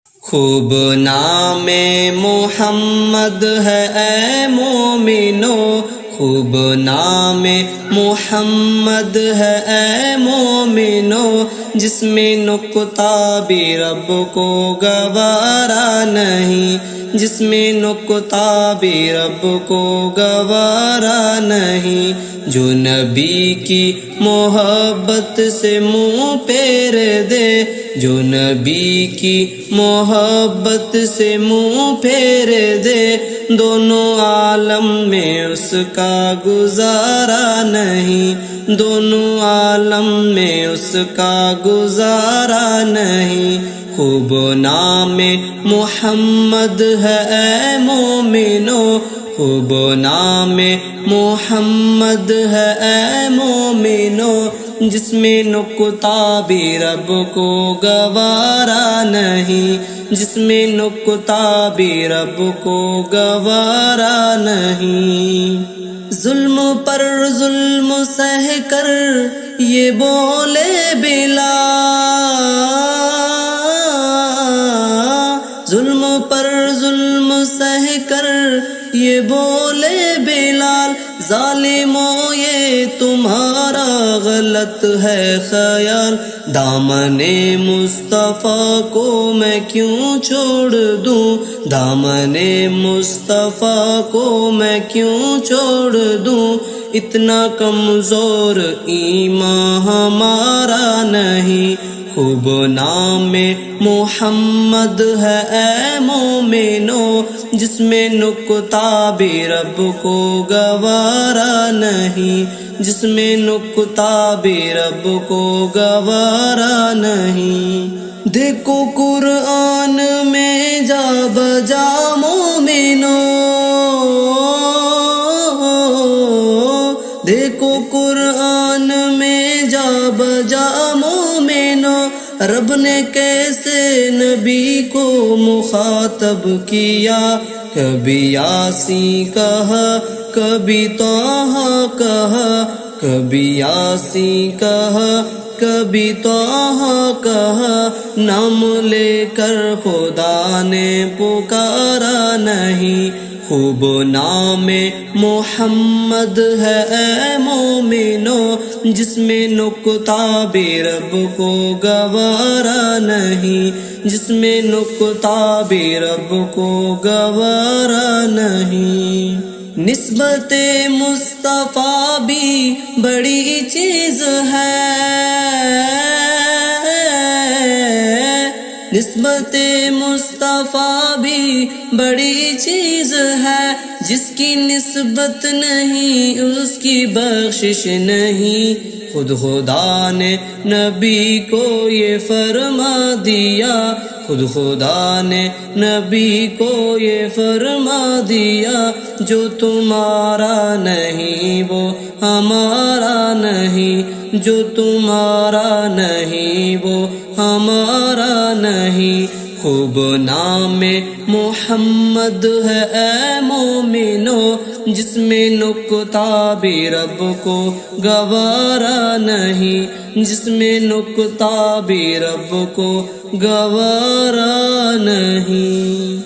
خوب نام محمد ہے اے مومنو، خوب نام محمد ہے اے مومنو، جس میں نکتہ بھی رب کو گوارا نہیں، جس میں نکتہ بھی رب کو گوارا نہیں، جو نبی کی محبت سے منہ پھیر دے، جو نبی کی محبت سے منہ پھیر دے، دونوں عالم میں اس کا گزارا نہیں، دونوں عالم میں اس کا گزارا نہیں۔ خوب نام محمد ہے اے مومنو، خوب نام محمد ہے اے مومنو، جس میں نکتہ بھی رب کو گوارا نہیں، جس میں نکتہ بھی رب کو گوارا نہیں۔ ظلم پر ظلم سہ کر یہ بولے بلال، ظلم پر ظلم سہ کر یہ بولے بلال، ظالموں یہ تمہارا غلط ہے خیال، دامن مصطفیٰ کو میں کیوں چھوڑ دوں، دامن مصطفیٰ کو میں کیوں چھوڑ دوں، اتنا کمزور ایمان ہمارا نہیں۔ خوب نام محمد ہے اے مومنو، جس میں نکتہ بھی رب کو گوارا نہیں، جس میں نکتہ بھی رب کو گوارا نہیں۔ دیکھو قرآن میں جا بجا مومنو، دیکھو قرآن میں جا بجا مومنو، رب نے کیسے نبی کو مخاطب کیا، کبھی یاسین کہا، کبھی طٰہٰ کہا، کبھی یاسین کہا، کبھی طٰہٰ کہا، نام لے کر خدا نے پکارا نہیں۔ خوب نام محمد ہے اے مومنو، جس میں نکتہ بھی رب کو گوارا نہیں، جس میں نکتہ بھی رب کو گوارا نہیں۔ نسبت مصطفیٰ بھی بڑی چیز ہے، نسبت مصطفیٰ بھی بڑی چیز ہے، جس کی نسبت نہیں اس کی بخشش نہیں، خود خدا نے نبی کو یہ فرما دیا، خود خدا نے نبی کو یہ فرما دیا، جو تمہارا نہیں وہ ہمارا نہیں، جو تمہارا نہیں وہ ہمارا نہیں۔ خوب نام محمد ہے اے مومنو، جس میں نکتہ بھی رب کو گوارا نہیں، جس میں نکتہ بھی رب کو گوارا نہیں۔